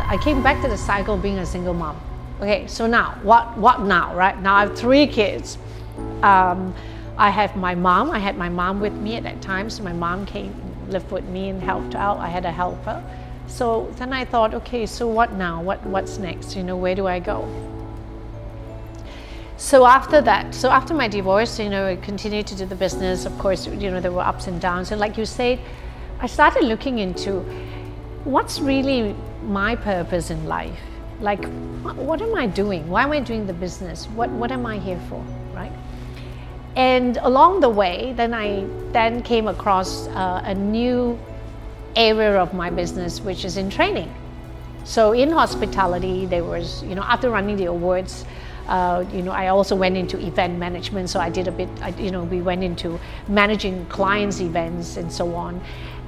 I came back to the cycle of being a single mom. Okay, so now, what now, right? Now I have 3 kids. I have my mom. I had my mom with me at that time, so my mom came and lived with me and helped out. I had a helper. So then I thought, okay, so what now? What's next? Where do I go? So after that, after my divorce, I continued to do the business. Of course, there were ups and downs. And like you said, I started looking into what's really my purpose in life. Like, what am I doing? Why am I doing the business? What am I here for, right? And along the way, then I came across a new area of my business, which is in training. So in hospitality, there was, after running the awards, I also went into event management. So I did a bit, we went into managing clients' events and so on.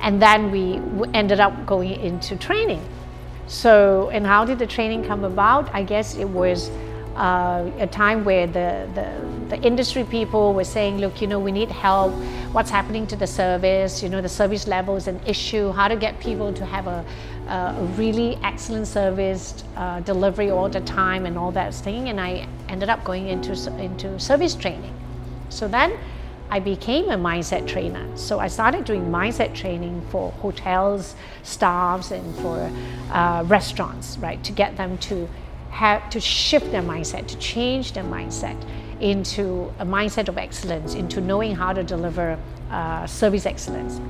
And then we ended up going into training. So, and how did the training come about? I guess it was a time where the industry people were saying, look, we need help. What's happening to the service? The service level is an issue. How to get people to have a really excellent service delivery all the time and all that thing. And I ended up going into service training. So then I became a mindset trainer. So I started doing mindset training for hotels, staffs, and for restaurants, right, to get them to shift their mindset, to change their mindset into a mindset of excellence, into knowing how to deliver service excellence.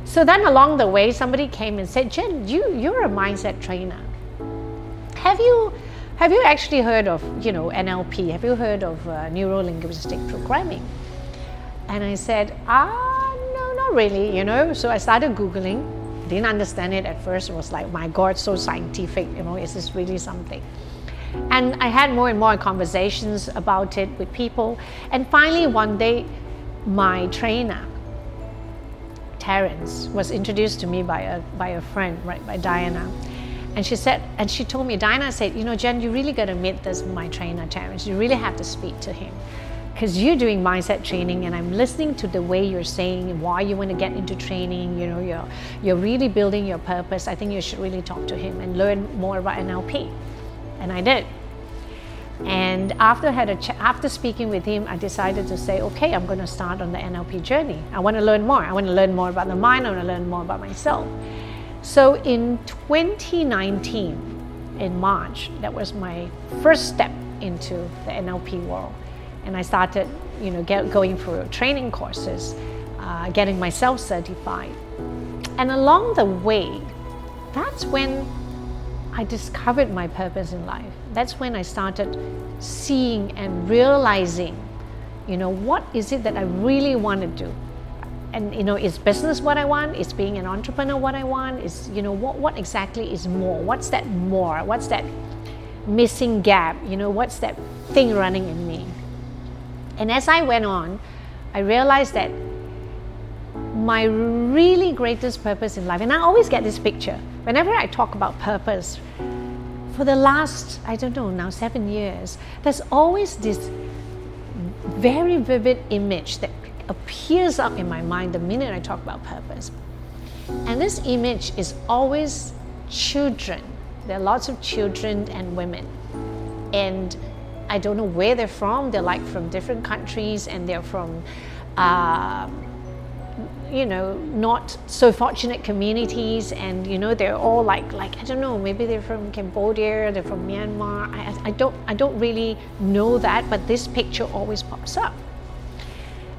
So then along the way, somebody came and said, Jen, you're a mindset trainer. Have you actually heard of NLP? Have you heard of neuro-linguistic programming? And I said, no, not really, So I started Googling. Didn't understand it at first. It was like, my God, so scientific, is this really something? And I had more and more conversations about it with people. And finally, one day, my trainer, Terence, was introduced to me by a friend, right, by Diana. And she told me, Diana said, Jen, you really got to meet my trainer, Terence. You really have to speak to him. Because you're doing mindset training, and I'm listening to the way you're saying why you want to get into training. You're really building your purpose. I think you should really talk to him and learn more about NLP. And I did. And after speaking with him, I decided to say, okay, I'm going to start on the NLP journey. I want to learn more. I want to learn more about the mind. I want to learn more about myself. So in 2019, in March, that was my first step into the NLP world. And I started, going through training courses, getting myself certified. And along the way, that's when I discovered my purpose in life. That's when I started seeing and realizing, what is it that I really want to do? And, is business what I want? Is being an entrepreneur what I want? Is, what exactly is more? What's that more? What's that missing gap? What's that thing running in me? And as I went on, I realized that my really greatest purpose in life, and I always get this picture, whenever I talk about purpose, for the last, 7 years, there's always this very vivid image that appears up in my mind the minute I talk about purpose. And this image is always children. There are lots of children and women. And I don't know where they're from. They're like from different countries, and they're from, not so fortunate communities. And, they're all like, I don't know, maybe they're from Cambodia, they're from Myanmar. I don't really know that, but this picture always pops up.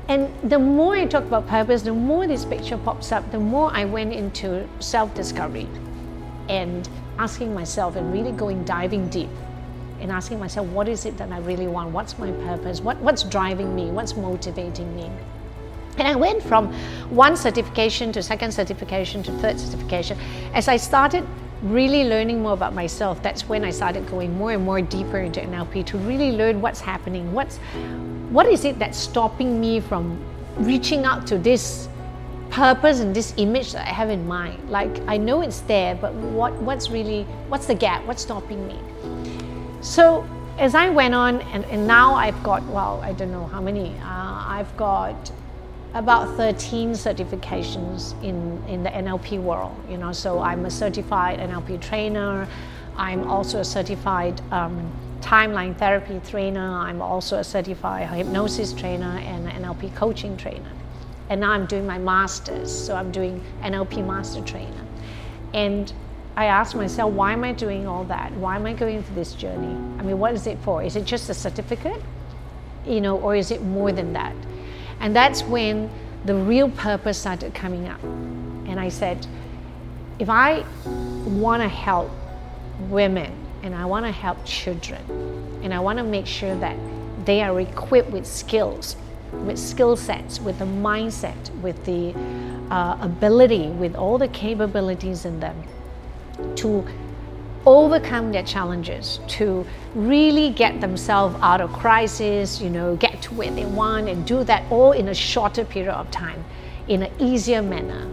And the more I talk about purpose, the more this picture pops up, the more I went into self-discovery and asking myself and really diving deep. And asking myself, what is it that I really want? What's my purpose? What's driving me? What's motivating me? And I went from one certification to second certification to third certification. As I started really learning more about myself, that's when I started going more and more deeper into NLP to really learn what's happening. What is it that's stopping me from reaching out to this purpose and this image that I have in mind? Like, I know it's there, but what's the gap? What's stopping me? So as I went on, and now I've got, I don't know how many, I've got about 13 certifications in the NLP world. So I'm a certified NLP trainer. I'm also a certified timeline therapy trainer. I'm also a certified hypnosis trainer and an NLP coaching trainer. And now I'm doing my master's, so I'm doing NLP master trainer. And I asked myself, why am I doing all that? Why am I going through this journey? I mean, what is it for? Is it just a certificate? Or is it more than that? And that's when the real purpose started coming up. And I said, if I want to help women and I want to help children and I want to make sure that they are equipped with skills, with skill sets, with the mindset, with the ability, with all the capabilities in them to overcome their challenges, to really get themselves out of crisis, get to where they want and do that all in a shorter period of time, in an easier manner.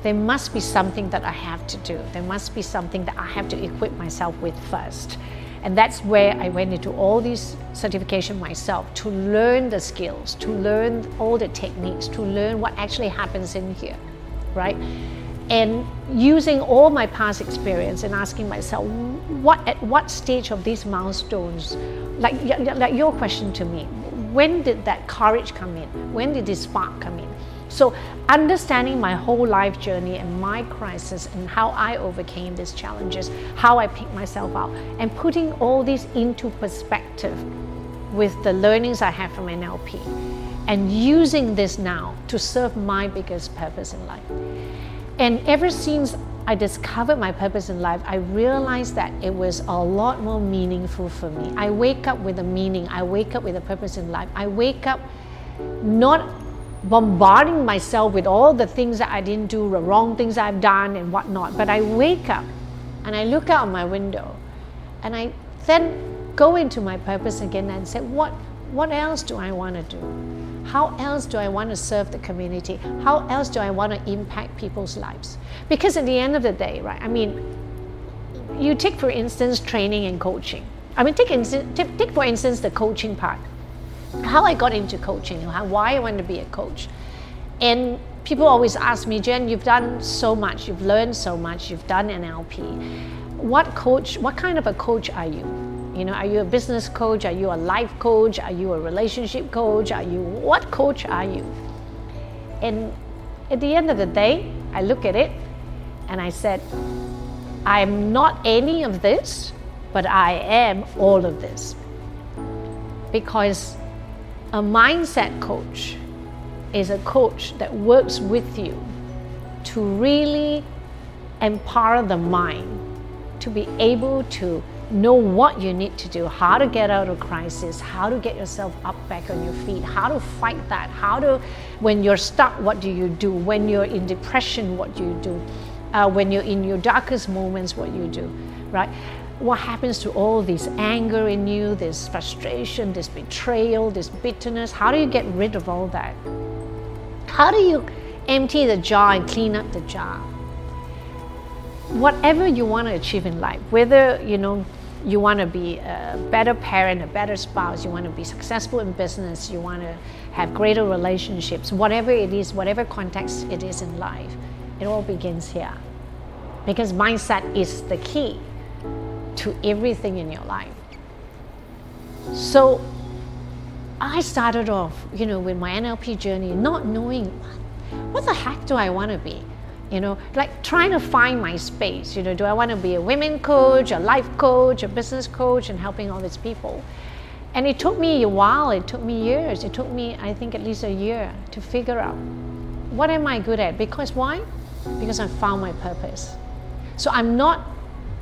There must be something that I have to do. There must be something that I have to equip myself with first. And that's where I went into all these certifications myself, to learn the skills, to learn all the techniques, to learn what actually happens in here, right? And using all my past experience and asking myself, at what stage of these milestones, like your question to me, when did that courage come in? When did this spark come in? So understanding my whole life journey and my crisis and how I overcame these challenges, how I picked myself up, and putting all this into perspective with the learnings I have from NLP and using this now to serve my biggest purpose in life. And ever since I discovered my purpose in life, I realized that it was a lot more meaningful for me. I wake up with a meaning. I wake up with a purpose in life. I wake up not bombarding myself with all the things that I didn't do, the wrong things I've done and whatnot. But I wake up and I look out my window and I then go into my purpose again and say, what else do I want to do? How else do I want to serve the community? How else do I want to impact people's lives? Because at the end of the day, right, I mean, you take for instance training and coaching. I mean, take for instance the coaching part. How I got into coaching, why I want to be a coach. And people always ask me, Jen, you've done so much, you've learned so much, you've done NLP. What kind of a coach are you? Are you a business coach? Are you a life coach? Are you a relationship coach? What coach are you? And at the end of the day, I look at it and I said, I'm not any of this, but I am all of this. Because a mindset coach is a coach that works with you to really empower the mind to be able to know what you need to do, how to get out of crisis, how to get yourself up back on your feet, how to fight that, when you're stuck, what do you do? When you're in depression, what do you do? When you're in your darkest moments, what you do, right? What happens to all this anger in you, this frustration, this betrayal, this bitterness? How do you get rid of all that? How do you empty the jar and clean up the jar? Whatever you want to achieve in life, whether you want to be a better parent, a better spouse, you want to be successful in business, you want to have greater relationships, whatever it is, whatever context it is in life, it all begins here. Because mindset is the key to everything in your life. So I started off, with my NLP journey, not knowing what the heck do I want to be? Like trying to find my space. Do I want to be a women coach, a life coach, a business coach, and helping all these people? And it took me a while, it took me years, it took me, I think, at least a year to figure out what am I good at? Because why? Because I found my purpose. So I'm not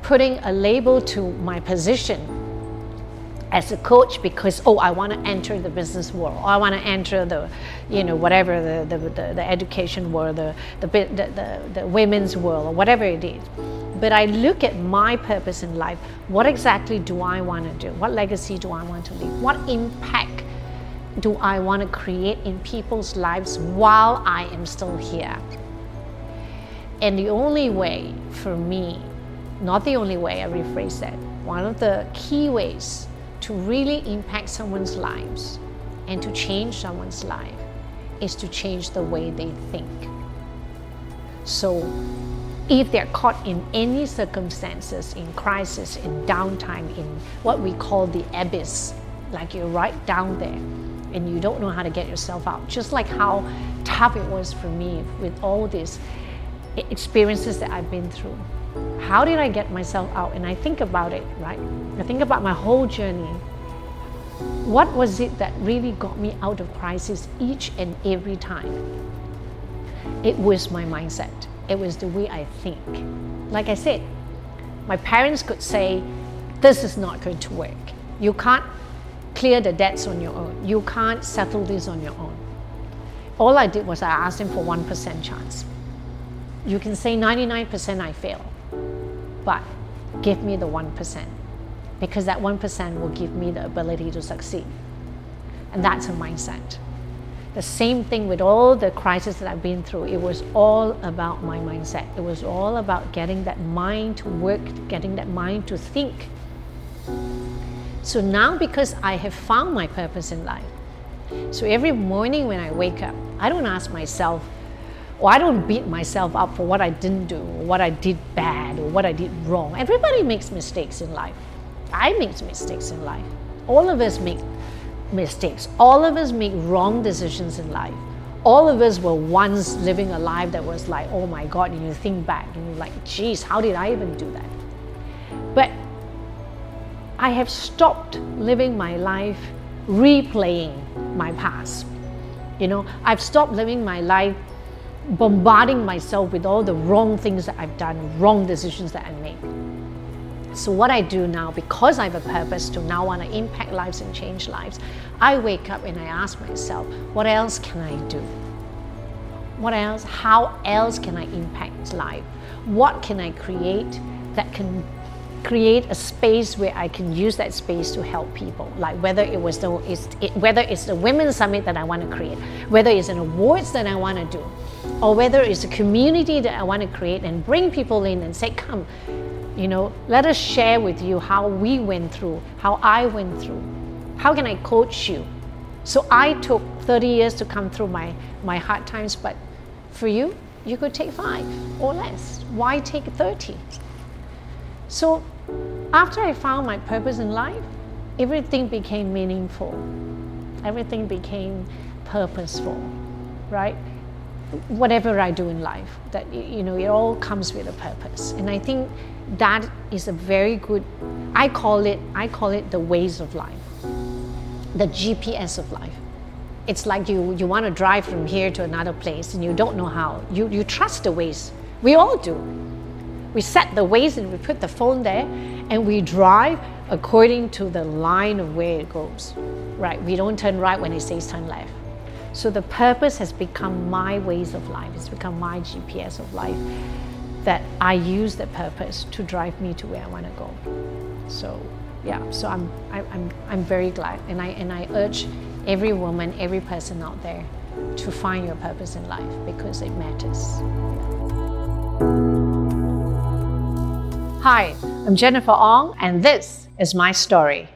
putting a label to my position as a coach because I want to enter the business world, or I want to enter the whatever the education world, the women's world, or whatever it is. But I look at my purpose in life. What exactly do I want to do? What legacy do I want to leave? What impact do I want to create in people's lives while I am still here? And the only way for me, not the only way, I rephrase that, one of the key ways to really impact someone's lives and to change someone's life is to change the way they think. So if they're caught in any circumstances, in crisis, in downtime, in what we call the abyss, like you're right down there and you don't know how to get yourself out, just like how tough it was for me with all these experiences that I've been through. How did I get myself out? And I think about it, right? I think about my whole journey. What was it that really got me out of crisis each and every time? It was my mindset. It was the way I think. Like I said, my parents could say, this is not going to work. You can't clear the debts on your own. You can't settle this on your own. All I did was I asked them for 1% chance. You can say 99% I fail, but give me the 1%, because that 1% will give me the ability to succeed. And that's a mindset. The same thing with all the crises that I've been through. It was all about my mindset. It was all about getting that mind to work, getting that mind to think. So now, because I have found my purpose in life, so every morning when I wake up, I don't ask myself, or I don't beat myself up for what I didn't do, or what I did bad, or what I did wrong. Everybody makes mistakes in life. I make mistakes in life. All of us make mistakes. All of us make wrong decisions in life. All of us were once living a life that was like, oh my God, and you think back and you're like, geez, how did I even do that? But I have stopped living my life replaying my past. I've stopped living my life bombarding myself with all the wrong things that I've done, wrong decisions that I made. So what I do now, because I have a purpose to now want to impact lives and change lives, I wake up and I ask myself, what else can I do? What else? How else can I impact life? What can I create that can create a space where I can use that space to help people? Like whether it's the Women's Summit that I want to create, whether it's an awards that I want to do, or whether it's a community that I want to create and bring people in and say, come, let us share with you how we went through, how I went through. How can I coach you? So I took 30 years to come through my hard times, but for you, you could take 5 or less. Why take 30? So after I found my purpose in life, everything became meaningful. Everything became purposeful, right? Whatever I do in life, that it all comes with a purpose. And I think that is a very good, I call it the ways of life, the GPS of life. It's like you want to drive from here to another place and you don't know how. You trust the ways. We all do. We set the ways and we put the phone there and we drive according to the line of where it goes, right? We don't turn right when it says turn left. So the purpose has become my ways of life. It's become my GPS of life, that I use the purpose to drive me to where I want to go. So yeah, so I'm very glad, and I urge every woman, every person out there to find your purpose in life, because it matters. Hi, I'm Jennifer Ong, and this is my story.